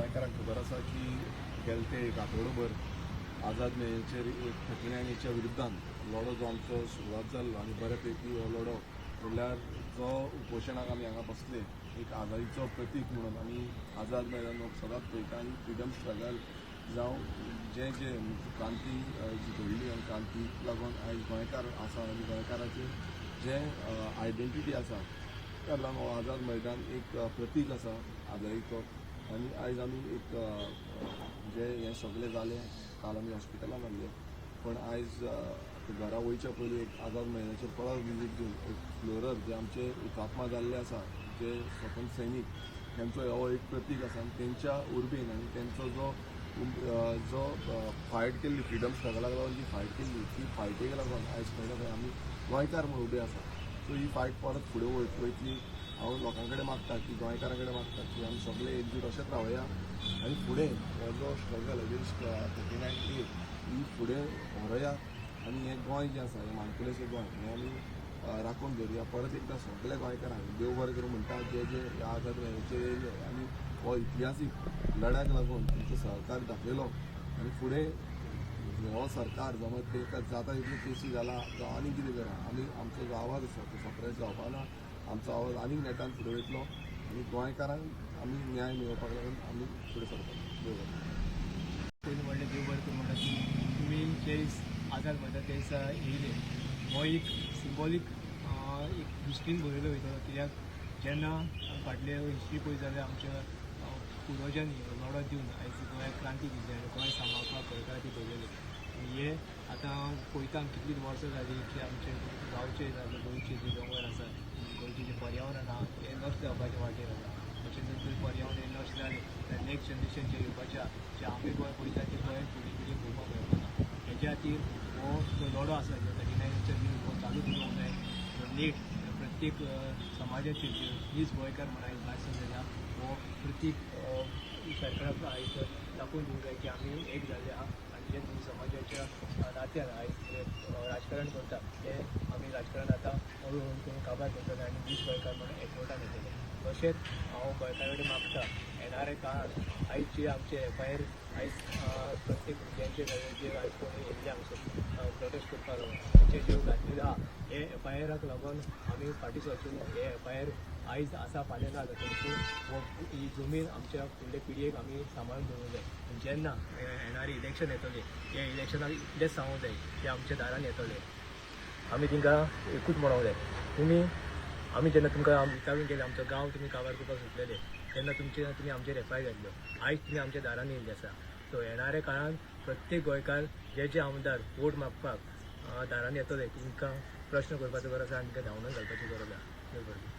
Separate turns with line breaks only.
गोंयकारांक खबर आसा की गेले ते एक आठवडोभर आझाद मेळ्ळेचेर एक 39A विरुद्धान लढो जो आमचो सुरवात जाल्लो आनी बऱ्यापैकी हो लढो म्हणल्यार जो उपोशणाक आमी हांगा बसले एक आझादीचो प्रतीक म्हणून आमी आझाद मैदान सदांच पळयता आनी फ्रिडम स्ट्रगल जावं जे क्रांती जी घडली आनी क्रांतीक लागून आयज गोंयकार आसा आनी गोंयकाराचें जें आयडेंटिटी आसा त्या लागून हो आझाद मैदान एक प्रतीक आसा आझादीचो आनी आयज आमी एक जे हें सगळें जालें काल आमी हॉस्पिटलान आसले पण आयज घरा वयच्या पयलीं एक आझाद मैदानाचेर परत विजीट दिवन एक फ्लोरर जे आमचे हुतात्मा जाल्ले आसा जे स्वतंत्र सैनीक तेंचो हो एक प्रतीक आसा आनी तेंच्या उर्बेन आनी तेंचो जो फायट केल्ली फ्रिडम स्ट्रगलाक लागून जी फायट केल्ली ती फायटीक लागून आयज खंय ना खंय आमी गोंयकार म्हूण उबे आसा सो ही फायट परत फुडें वयतली हांव लोकां कडेन मागता की गोंयकारां कडेन मागता की आमी सगळे एकजूट अशेंच रावया आनी फुडें हो जो स्ट्रगल अगेन्स्ट 39A ही फुडें व्हरया आनी हें गोंय जें आसा हें मानकुलेचें गोंय हें आमी राखून दवरया परत एकदां सगळे गोंयकारांक देव बरें करूं म्हणटा जे ह्या आझाद मेळ्ळेचेर येयले आनी हो इतिहासीक लढ्याक लागून तांचो सहकार दाखयलो आनी फुडें हो सरकार जमत तेका जाता तितले केसी घाला जावं आनी कितें करा आमी आमचो जो आवाज आसा तो सप्रेस जावपा ना आमचो आवाज आनीक नेटान फुडें वयतलो आनी गोंयकारांक आमी न्याय मेळोवपाक लागून आमी फुडें सरतले देव बरें
पयलीं म्हणलें देव बरें करूं म्हणटा की तुमी जे आझाद मैदान ते दिसा येयले हो एक सिंबॉलीक एक दृश्टीन बरयलो वयतलो कित्याक जेन्ना फाटले हिस्ट्री पळयत जाल्यार आमच्या पुर्वजांनी लढो दिवन आयज गोंयाक क्रांती दिली आनी गोंय सांबाळपाक गोंयकारांनी दवरलेले हे आतां पळयता कितलींच वर्सां जालीं की आमचे गांवचे जाले गोंयचे जे दोंगर आसा गोंयचें जें पर्यावरण आहा तें नश्ट जावपाच्या वाटेर आसा अशें जर तर पर्यावरण हें नश्ट जालें जाल्यार नेक्स्ट जनरेशन जे येवपाच्या जे आमी गोंय पळयता तें गोंय फुडें कितें पळोवपाक मेळपाना हेज्या खातीर हो जो लढो आसा जो 39 हो चालू दवरूंक जाय नीट प्रत्येक समाजाचे जे हीच गोंयकार म्हण आयज भायर सरलेला हो प्रत्येक सरकाराक आयज दाखोवन दिवंक जाय की आमी एक जाल्ले आहा आनी जे तुमी समाजाच्या नात्यान आयज राजकारण करता तें आमी राजकारण आतां हळू हळू करून काबार करतले आनी वीस गोंयकार म्हणून एकवटान येतले तशेंच हांव गोंयकारा कडेन मागता येणाऱ्या काळांत आयजचे आमचे एफआयआर आयज प्रत्येक भुरग्यांचे जे आयज कोणी येयल्ले हांगसर प्रोटेस्ट करपाक लागून तांचे जीव घातलेले आहा हे एफआयआराक लागून आमी फाटीं सरचे हे एफआयआर आयज आसा फाल्यां ना जातकीर ही जमीन आमच्या फुडले पिडयेक आमी सांबाळून दवरूंक जाय जेन्ना येणारी इलेक्शन येतले हे इलेक्शनाक इतलेंच सांगूंक जाय की आमच्या दारान येतले आमी तांकां एकूच म्हणूंक जाय तुमी आमी जेन्ना तुमकां विचारून गेले आमचो गांव तुमी काबार करपाक सुटलेले तेन्ना तुमी आमचेर एफआय घातल्यो आयज तुमी आमच्या दारान येयल्ले आसा सो येणाऱ्या काळांत प्रत्येक गोंयकार जे आमदार वोट मागपाक दारान येतले तांकां प्रश्न करपाचो गरज आसा आनी तांकां धांवणोन घालपाची गरज आसा.